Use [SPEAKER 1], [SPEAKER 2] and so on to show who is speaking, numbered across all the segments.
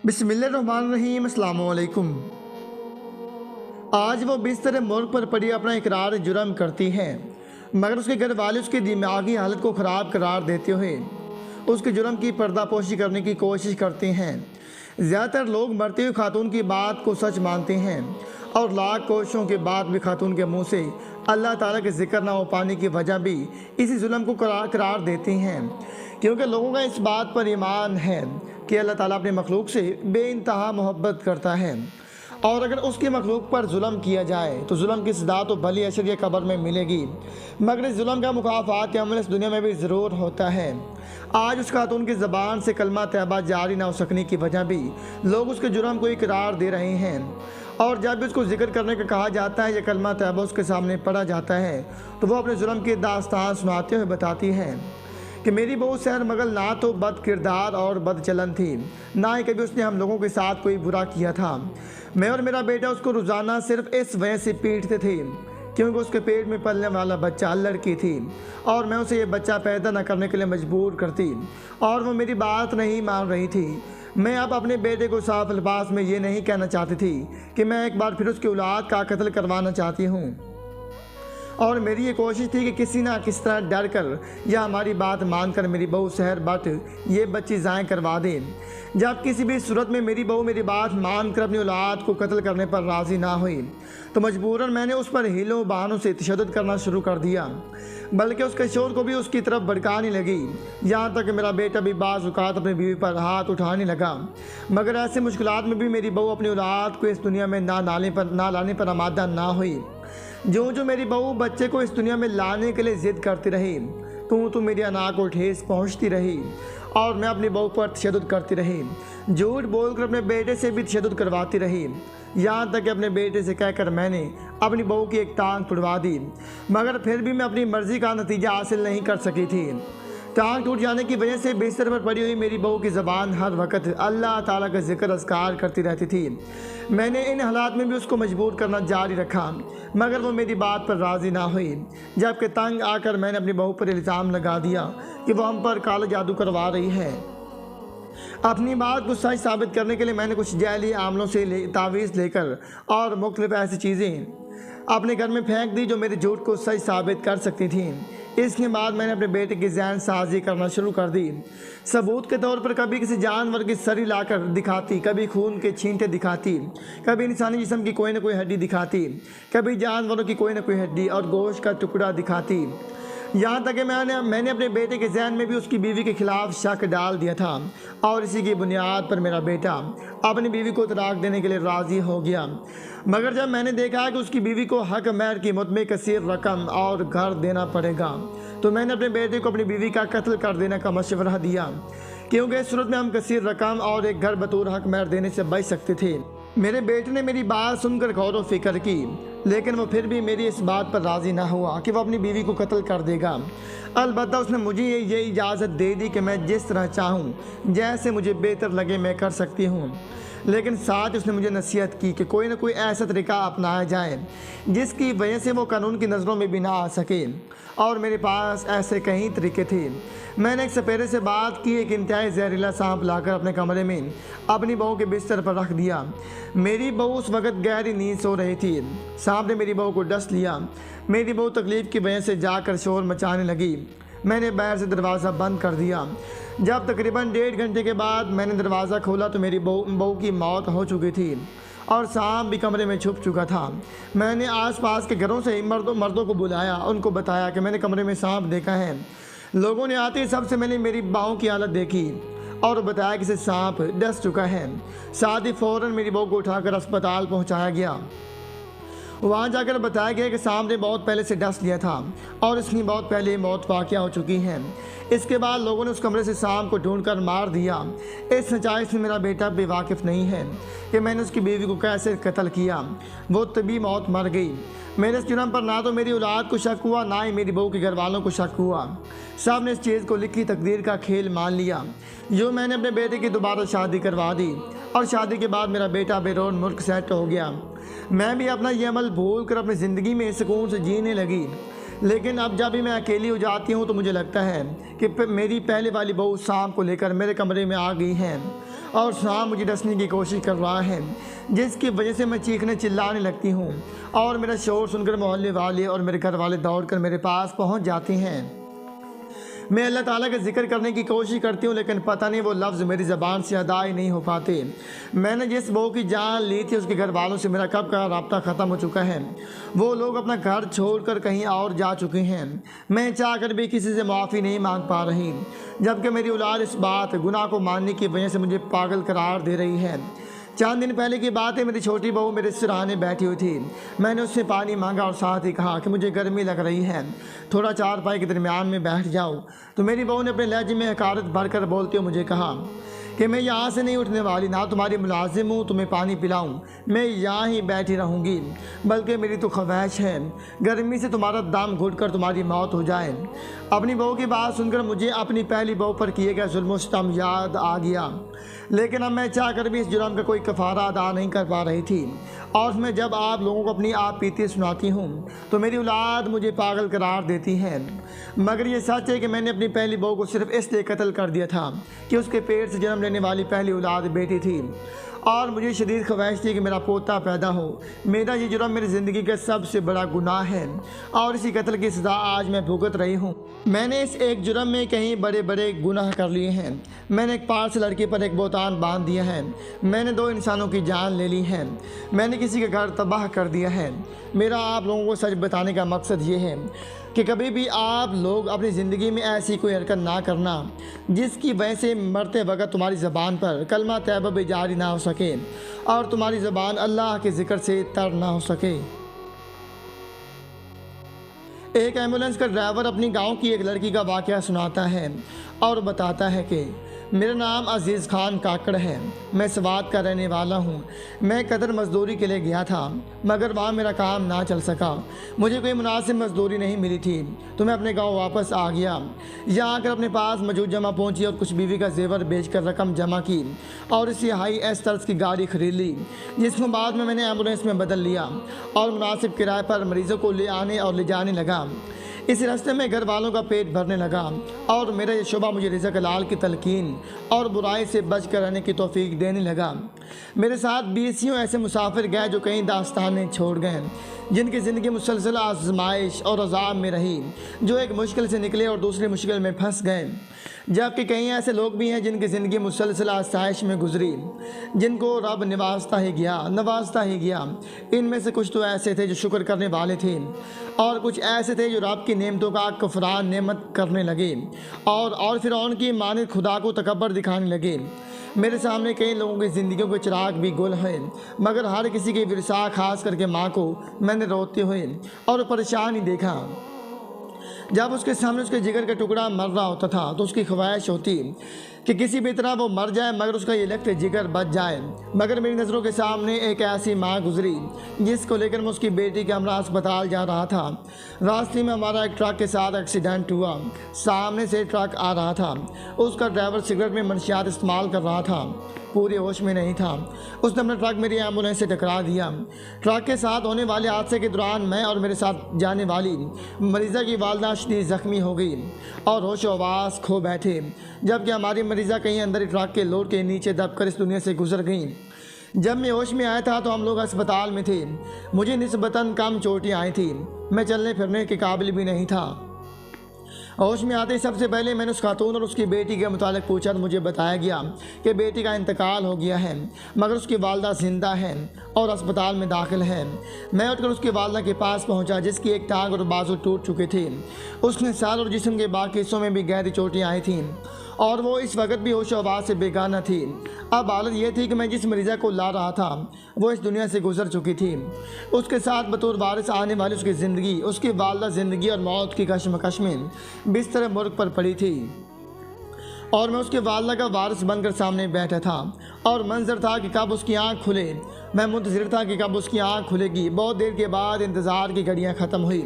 [SPEAKER 1] बिस्मिल्लाहिर्रहमानिर्रहीम। अस्सलाम वालेकुम। आज वो बिस्तर मुर्ग पर पड़ी अपना इकरार जुर्म करती है, मगर उसके घर वाले उसकी दिमागी हालत को ख़राब करार देते हुए उसके जुर्म की पर्दापोशी करने की कोशिश करते हैं। ज़्यादातर लोग मरते हुए खातून की बात को सच मानते हैं और लाख कोशिशों के बाद भी खातून के मुंह से अल्लाह ताला के ज़िक्र ना हो पाने की वजह भी इसी जुल्म को करार देते हैं, क्योंकि लोगों का इस बात पर ईमान है कि अल्लाह ताला अपने मखलूक से बेइंतहा मोहब्बत करता है और अगर उसकी मखलूक पर जुल्म किया जाए तो जुल्म की सज़ा तो भली अशर या कब्र में मिलेगी, मगर इस जुल्म का मुकाफ़ात अमल इस दुनिया में भी ज़रूर होता है। आज उस खातून की ज़बान से कलमा तैयबा जारी ना हो सकने की वजह भी लोग उसके जुर्म को इकरार दे रहे हैं, और जब भी उसको जिक्र करने का कहा जाता है या कलमा तैयबा उसके सामने पढ़ा जाता है तो वो अपने जुर्म की दास्तान सुनाते हुए बताती है कि मेरी बहू सहर मगल ना तो बद किरदार और बद चलन थी, ना ही कभी उसने हम लोगों के साथ कोई बुरा किया था। मैं और मेरा बेटा उसको रोज़ाना सिर्फ इस वजह से पीटते थे क्योंकि उसके पेट में पलने वाला बच्चा लड़की थी और मैं उसे ये बच्चा पैदा न करने के लिए मजबूर करती और वो मेरी बात नहीं मान रही थी। मैं अब अपने बेटे को साफ अल्फाज में ये नहीं कहना चाहती थी कि मैं एक बार फिर उसकी औलाद का कत्ल करवाना चाहती हूँ, और मेरी ये कोशिश थी कि किसी ना किस तरह डर कर या हमारी बात मानकर मेरी बहू सहर बट ये बच्ची ज़ाय करवा दे। जब किसी भी सूरत में मेरी बहू मेरी बात मानकर अपनी औलाद को कत्ल करने पर राज़ी ना हुई तो मजबूरन मैंने उस पर हीलों बहानों से तशद्दुद करना शुरू कर दिया, बल्कि उसके शोर को भी उसकी तरफ भड़काने लगी। यहाँ तक कि मेरा बेटा भी बाज़ औक़ात अपनी बीवी पर हाथ उठाने लगा, मगर ऐसे मुश्किलात में भी मेरी बहू अपनी औलाद को इस दुनिया में ना लाने पर आमादा ना हुई। जो मेरी बहू बच्चे को इस दुनिया में लाने के लिए ज़िद करती रही तो मेरी अना को ठेस पहुंचती रही और मैं अपनी बहू पर तशद्दुद करती रही, झूठ बोलकर अपने बेटे से भी तशद्दुद करवाती रही। यहाँ तक कि अपने बेटे से कहकर मैंने अपनी बहू की एक टांग तुड़वा दी, मगर फिर भी मैं अपनी मर्ज़ी का नतीजा हासिल नहीं कर सकी थी। टांग टूट जाने की वजह से बिस्तर पर पड़ी हुई मेरी बहू की ज़बान हर वक्त अल्लाह ताला का जिक्र अज़कार करती रहती थी। मैंने इन हालात में भी उसको मजबूर करना जारी रखा, मगर वो मेरी बात पर राज़ी ना हुई। जबकि तंग आकर मैंने अपनी बहू पर इल्ज़ाम लगा दिया कि वो हम पर काला जादू करवा रही है। अपनी बात को सच साबित करने के लिए मैंने कुछ जैली आमलों से तावीज़ लेकर और मुख्तलिफ ऐसी चीज़ें अपने घर में फेंक दी जो मेरे झूठ को सच साबित कर सकती थी। इसके बाद मैंने अपने बेटे की जहन साजी करना शुरू कर दी। सबूत के तौर पर कभी किसी जानवर की सरी लाकर दिखाती, कभी खून के छींटे दिखाती, कभी इंसानी जिस्म की कोई ना कोई हड्डी दिखाती, कभी जानवरों की कोई ना कोई हड्डी और गोश्त का टुकड़ा दिखाती। यहाँ तक कि मैंने अपने बेटे के जहन में भी उसकी बीवी के खिलाफ शक डाल दिया था और इसी की बुनियाद पर मेरा बेटा अपनी बीवी को तलाक देने के लिए राज़ी हो गया। मगर जब मैंने देखा कि उसकी बीवी को हक महर की मुद्दत में कसीर रकम और घर देना पड़ेगा तो मैंने अपने बेटे को अपनी बीवी का कत्ल कर देने का मशवरा दिया, क्योंकि इस सूरत में हम कसीर रकम और एक घर बतौर हक महर देने से बच सकते थे। मेरे बेटे ने मेरी बात सुनकर गौर व फिक्र की, लेकिन वो फिर भी मेरी इस बात पर राज़ी ना हुआ कि वह अपनी बीवी को कत्ल कर देगा। अलबत्ता उसने मुझे ये इजाज़त दे दी कि मैं जिस तरह चाहूँ, जैसे मुझे बेहतर लगे मैं कर सकती हूँ, लेकिन साथ उसने मुझे नसीहत की कि कोई ना कोई ऐसा तरीका अपनाया जाए जिसकी वजह से वो कानून की नज़रों में भी ना आ सके, और मेरे पास ऐसे कई तरीके थे। मैंने एक सपेरे से बात की, एक इंतहाई जहरीला सांप लाकर अपने कमरे में अपनी बहू के बिस्तर पर रख दिया। मेरी बहू उस वक्त गहरी नींद सो रही थी। सांप ने मेरी बहू को डस लिया। मेरी बहू तकलीफ़ की वजह से जाकर शोर मचाने लगी। मैंने बाहर से दरवाज़ा बंद कर दिया। जब तकरीबन 1.5 घंटे के बाद मैंने दरवाज़ा खोला तो मेरी बहू की मौत हो चुकी थी और सांप भी कमरे में छुप चुका था। मैंने आसपास के घरों से मर्दों को बुलाया, उनको बताया कि मैंने कमरे में सांप देखा है। लोगों ने आते ही सबसे मैंने मेरी बहू की हालत देखी और बताया कि इसे सांप डस चुका है। साथ ही फ़ौरन मेरी बहू को उठाकर अस्पताल पहुंचाया गया। वहाँ जाकर बताया गया कि सांप ने बहुत पहले से डस लिया था और इसकी बहुत पहले मौत वाक़या हो चुकी है। इसके बाद लोगों ने उस कमरे से सांप को ढूंढकर मार दिया। इस सच्चाई से मेरा बेटा भी वाकिफ़ नहीं है कि मैंने उसकी बीवी को कैसे कत्ल किया। वो तभी मौत मर गई। मेरे इस जुर्म पर ना तो मेरी औलाद को शक हुआ, ना ही मेरी बहू के घर वालों को शक हुआ। सब ने इस चीज़ को लिखी तकदीर का खेल मान लिया। जो मैंने अपने बेटे की दोबारा शादी करवा दी और शादी के बाद मेरा बेटा बैरून मुल्क सेट हो गया। मैं भी अपना ये अमल भूल कर अपनी ज़िंदगी में सुकून से जीने लगी। लेकिन अब जब भी मैं अकेली हो जाती हूँ तो मुझे लगता है कि मेरी पहले वाली बहू सांप को लेकर मेरे कमरे में आ गई हैं और सांप मुझे डसने की कोशिश कर रहा है, जिसकी वजह से मैं चीखने चिल्लाने लगती हूँ और मेरा शोर सुनकर मोहल्ले वाले और मेरे घर वाले दौड़कर मेरे पास पहुँच जाते हैं। मैं अल्लाह ताला का जिक्र करने की कोशिश करती हूँ, लेकिन पता नहीं वो लफ्ज़ मेरी ज़बान से अदा ही नहीं हो पाते। मैंने जिस बहू की जान ली थी उसके घर वालों से मेरा कब का राब्ता ख़त्म हो चुका है। वो लोग अपना घर छोड़कर कहीं और जा चुके हैं। मैं चाहकर भी किसी से माफ़ी नहीं मांग पा रही, जबकि मेरी औलाद इस बात गुनाह को मानने की वजह से मुझे पागल करार दे रही है। चंद दिन पहले की बात है, मेरी छोटी बहू मेरे सिरहाने बैठी हुई थी। मैंने उससे पानी मांगा और साथ ही कहा कि मुझे गर्मी लग रही है, थोड़ा चारपाई के दरमियान में बैठ जाओ। तो मेरी बहू ने अपने लहजे में हकारत भरकर बोलते हुए मुझे कहा कि मैं यहाँ से नहीं उठने वाली, ना तुम्हारी मुलाजिम हूँ तुम्हें पानी पिलाऊँ, मैं यहाँ ही बैठी रहूँगी। बल्कि मेरी तो ख्वाहिश है गर्मी से तुम्हारा दम घुट कर तुम्हारी मौत हो जाए। अपनी बहू की बात सुनकर मुझे अपनी पहली बहू पर किए गए जुल्म सितम याद आ गया, लेकिन अब मैं चाहकर भी इस जुर्म का कोई कफ़ारा अदा नहीं कर पा रही थी। और मैं जब आप लोगों को अपनी आप बीती सुनाती हूँ तो मेरी औलाद मुझे पागल करार देती है। मगर ये सच है कि मैंने अपनी पहली बहू को सिर्फ इसलिए कत्ल कर दिया था कि उसके पेट से जन्म लेने वाली पहली औलाद बेटी थी और मुझे शदीद ख्वाहिश थी कि मेरा पोता पैदा हो। मेरा ये जुर्म मेरी ज़िंदगी का सबसे बड़ा गुनाह है और इसी कत्ल की सज़ा आज मैं भुगत रही हूँ। मैंने इस एक जुर्म में कहीं बड़े बड़े गुनाह कर लिए हैं। मैंने एक पार से लड़की पर एक बोतान बांध दिया है, मैंने 2 इंसानों की जान ले ली है, मैंने किसी का घर तबाह कर दिया है। मेरा आप लोगों को सच बताने का मकसद ये है कि कभी भी आप लोग अपनी ज़िंदगी में ऐसी कोई हरकत ना करना जिसकी वजह से मरते वक्त तुम्हारी ज़बान पर कलमा तैयबा भी जारी ना हो सके और तुम्हारी ज़बान अल्लाह के ज़िक्र से तर ना हो सके। एक एम्बुलेंस का ड्राइवर अपनी गांव की एक लड़की का वाक़या सुनाता है और बताता है कि मेरा नाम अजीज़ खान काकड़ है, मैं स्वात का रहने वाला हूँ। मैं कदर मज़दूरी के लिए गया था मगर वहाँ मेरा काम ना चल सका, मुझे कोई मुनासिब मज़दूरी नहीं मिली थी तो मैं अपने गांव वापस आ गया। यहाँ आकर अपने पास मौजूद जमा पहुँची और कुछ बीवी का जेवर बेचकर रकम जमा की और इसी हाई एस तर्ज की गाड़ी खरीद ली, जिसको बाद में मैंने एम्बुलेंस में बदल लिया और मुनासिब किराए पर मरीज़ों को ले आने और ले जाने लगा। इस रास्ते में घर वालों का पेट भरने लगा और मेरा ये शुबा मुझे रिज़्क़ हलाल की तलकीन और बुराई से बच कर रहने की तौफीक देने लगा। मेरे साथ 20 ऐसे मुसाफिर गए जो कई दास्तानें छोड़ गए, जिनकी ज़िंदगी मुसलसल आजमाइश और अज़ाब में रही, जो एक मुश्किल से निकले और दूसरी मुश्किल में फंस गए। जबकि कई ऐसे लोग भी हैं जिनकी ज़िंदगी मुसलसल आसाइश में गुजरी, जिनको रब नवाजता ही गया। इनमें से कुछ तो ऐसे थे जो शुक्र करने वाले थे और कुछ ऐसे थे जो रब की नेमतों का कफरान नेमत करने लगे और फिरौन की मानिद खुदा को तकब्बर दिखाने लगे। मेरे सामने कई लोगों की ज़िंदगियों के चिराग भी गुल हैं, मगर हर किसी के विरसा खास करके माँ को मैंने रोते हुए और परेशान ही देखा। जब उसके सामने उसके जिगर का टुकड़ा मर रहा होता था तो उसकी ख्वाहिश होती कि किसी भी तरह वो मर जाए मगर उसका ये लख्त जिगर बच जाए। मगर मेरी नज़रों के सामने एक ऐसी माँ गुजरी जिसको लेकर मैं उसकी बेटी के हमरा अस्पताल जा रहा था। रास्ते में हमारा एक ट्रक के साथ एक्सीडेंट हुआ। सामने से ट्रक आ रहा था, उसका ड्राइवर सिगरेट में मंशियात इस्तेमाल कर रहा था, पूरे होश में नहीं था। उसने अपना ट्रक मेरी एम्बुलेंस से टकरा दिया। ट्रक के साथ होने वाले हादसे के दौरान मैं और मेरे साथ जाने वाली मरीज़ा की वालदा शदीद ज़ख्मी हो गई और होश आवाज़ खो बैठे, जबकि हमारी मरीज़ा कहीं अंदर ट्रक के लोड के नीचे दबकर इस दुनिया से गुजर गई। जब मैं होश में आया था तो हम लोग अस्पताल में थे। मुझे निस्बतन कम चोटें आई थी, मैं चलने फिरने के काबिल भी नहीं था। होश में आते ही सबसे पहले मैंने उस खातून और उसकी बेटी के मुतालिक पूछा तो मुझे बताया गया कि बेटी का इंतकाल हो गया है मगर उसकी वालदा ज़िंदा है और अस्पताल में दाखिल है। मैं उठकर उसकी वालदा के पास पहुंचा जिसकी एक टांग और बाजू टूट चुके थे। उसने साल और जिस्म के बाकी हिस्सों में भी गहरी चोटें आई थीं और वो इस वक्त भी होश आवाज़ से बेगाना थी। अब हालत यह थी कि मैं जिस मरीज़ा को ला रहा था वो इस दुनिया से गुजर चुकी थी। उसके साथ बतौर वारिस आने वाली उसकी ज़िंदगी, उसकी वालदा ज़िंदगी और मौत की कशमकश में बिस्तर मुर्ग पर पड़ी थी और मैं उसके वालदा का वारिस बनकर सामने बैठा था और मंजर था कि कब उसकी आँख खुले। मैं मुंतज़िर था कि कब उसकी आँख खुलेगी। बहुत देर के बाद इंतज़ार की घड़ियाँ ख़त्म हुई।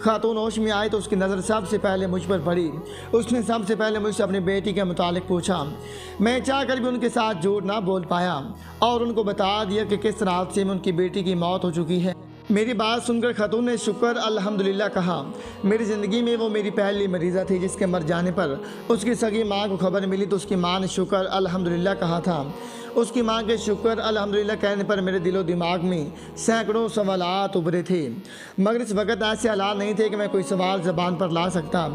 [SPEAKER 1] खातून होश में आई तो उसकी नज़र सबसे पहले मुझ पर पड़ी। उसने सबसे पहले मुझसे अपनी बेटी के मुतालिक पूछा। मैं चाह कर भी उनके साथ झूठ ना बोल पाया और उनको बता दिया कि किस तरह से में उनकी बेटी की मौत हो चुकी है। मेरी बात सुनकर खातून ने शुक्र अल्हम्दुलिल्लाह कहा। मेरी ज़िंदगी में वो मेरी पहली मरीज़ा थी जिसके मर जाने पर उसकी सगी माँ को खबर मिली तो उसकी माँ ने शुक्र अल्हम्दुलिल्लाह कहा था। उसकी माँ के शुक्र अल्हम्दुलिल्लाह कहने पर मेरे दिलो दिमाग में सैकड़ों सवालात उभरे थे, मगर इस वक्त ऐसे हालात नहीं थे कि मैं कोई सवाल ज़बान पर ला सकता।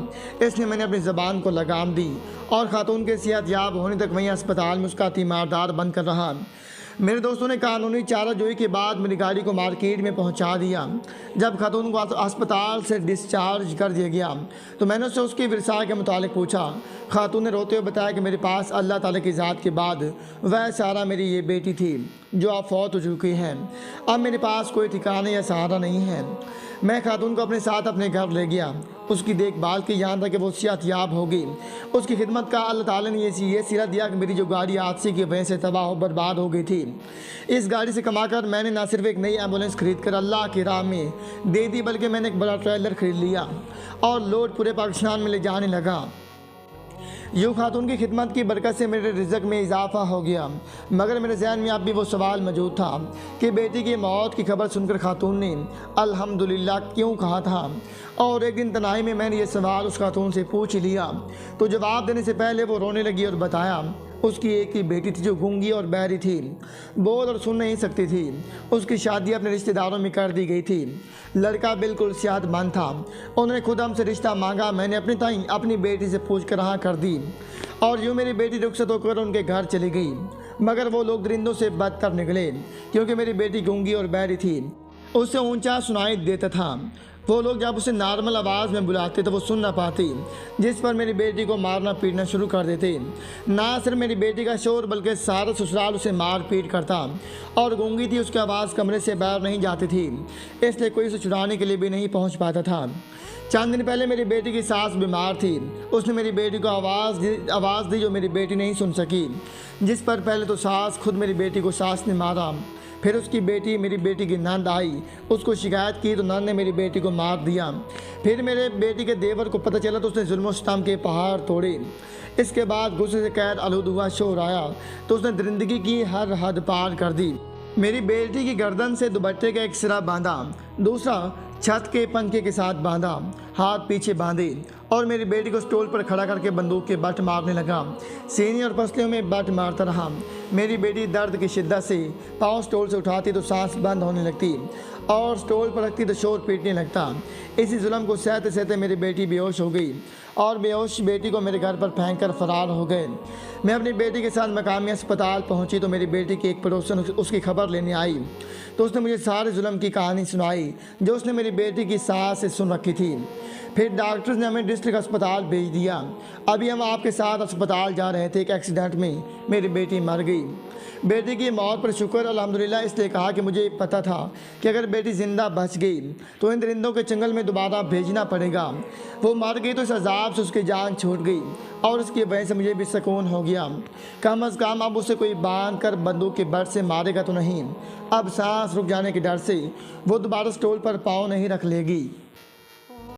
[SPEAKER 1] इसलिए मैंने अपनी ज़बान को लगाम दी और खातून के सेहत याब होने तक वहीं अस्पताल में उसका तीमारदार बन कर रहा। मेरे दोस्तों ने कानूनी चाराजोई के बाद मेरी गाड़ी को मार्केट में पहुंचा दिया। जब खातून को अस्पताल से डिस्चार्ज कर दिया गया तो मैंने उससे उसकी विरसा के मुतालिक पूछा। खातून ने रोते हुए बताया कि मेरे पास अल्लाह ताला की ज़ात के बाद वह सारा मेरी ये बेटी थी जो अब फौत हो चुकी है। अब मेरे पास कोई ठिकाना या सहारा नहीं है। मैं खातून को अपने साथ अपने घर ले गया, उसकी देखभाल की, यहाँ तक कि वो सेहतयाब हो गई। उसकी खिदमत का अल्लाह ताला ने ये सिला दिया कि मेरी जो गाड़ी हादसे की वजह से तबाह बर्बाद हो गई थी, इस गाड़ी से कमाकर मैंने ना सिर्फ एक नई एम्बुलेंस खरीद कर अल्लाह की राह में दे दी, बल्कि मैंने एक बड़ा ट्रेलर खरीद लिया और लोड पूरे पाकिस्तान में ले जाने लगा। यूँ खातून की खिदमत की बरकत से मेरे रिज़्क में इजाफा हो गया, मगर मेरे जहन में अब भी वो सवाल मौजूद था कि बेटी की मौत की खबर सुनकर खातून ने अल्हम्दुलिल्लाह क्यों कहा था। और एक दिन तनाई में मैंने ये सवाल उस खातून से पूछ लिया तो जवाब देने से पहले वो रोने लगी और बताया उसकी एक ही बेटी थी जो गूंगी और बहरी थी, बोल और सुन नहीं सकती थी। उसकी शादी अपने रिश्तेदारों में कर दी गई थी। लड़का बिल्कुल सेहतमंद था। उन्होंने खुद हमसे रिश्ता मांगा, मैंने अपनी ताई अपनी बेटी से पूछ कर हाँ कर दी और यूँ मेरी बेटी रुखसत होकर उनके घर चली गई। मगर वो लोग दरिंदों से बदतर निकले क्योंकि मेरी बेटी गूंगी और बहरी थी, उससे ऊंचा सुनाई देता था। वो लोग जब उसे नॉर्मल आवाज़ में बुलाते तो वो सुन ना पाती, जिस पर मेरी बेटी को मारना पीटना शुरू कर देते। ना सिर्फ मेरी बेटी का शोर बल्कि सारा ससुराल उसे मार पीट करता और गूंगी थी, उसकी आवाज़ कमरे से बाहर नहीं जाती थी, इसलिए कोई उसे छुड़ाने के लिए भी नहीं पहुंच पाता था। चंद दिन पहले मेरी बेटी की सास बीमार थी। उसने मेरी बेटी को आवाज़ दी जो मेरी बेटी नहीं सुन सकी, जिस पर पहले तो सास खुद मेरी बेटी को सास ने मारा। फिर उसकी बेटी मेरी बेटी की नंद आई, उसको शिकायत की तो नंद ने मेरी बेटी को मार दिया। फिर मेरे बेटी के देवर को पता चला तो उसने जुल्म सितम के पहाड़ तोड़े। इसके बाद गुस्से से कैद आलूदुआ शोर आया तो उसने दरिंदगी की हर हद पार कर दी। मेरी बेटी की गर्दन से दुपट्टे का एक सिरा बांधा, दूसरा छत के पंखे के साथ बांधा, हाथ पीछे बांधे और मेरी बेटी को स्टूल पर खड़ा करके बंदूक के बट मारने लगा। सीने और पसलियों में बट मारता रहा। मेरी बेटी दर्द की शिद्दत से पाँव स्टूल से उठाती तो सांस बंद होने लगती और स्टूल पर रखती तो शोर पीटने लगता। इसी जुल्म को सहते सहते मेरी बेटी बेहोश हो गई और बेहोश बेटी को मेरे घर पर फेंक कर फरार हो गए। मैं अपनी बेटी के साथ मकामी अस्पताल पहुंची तो मेरी बेटी की एक पड़ोसन उसकी खबर लेने आई तो उसने मुझे सारे जुल्म की कहानी सुनाई जो उसने मेरी बेटी की सास से सुन रखी थी। फिर डॉक्टर्स ने हमें डिस्ट्रिक्ट अस्पताल भेज दिया। अभी हम आपके साथ अस्पताल जा रहे थे, एक एक्सीडेंट में मेरी बेटी मर गई। बेटी की मौत पर शुक्र अल्हम्दुलिल्लाह इसलिए कहा कि मुझे पता था कि अगर बेटी ज़िंदा बच गई तो इन दरिंदों के जंगल में दोबारा भेजना पड़ेगा। वो मर गई तो इस अजाब से उसकी जान छूट गई और उसकी वजह से मुझे भी सुकून हो गया। कम अज़ कम अब उसे कोई बांध कर बंदूक के बट से मारेगा तो नहीं। अब सांस रुक जाने के डर से वो दोबारा स्टूल पर पाँव नहीं रख लेगी।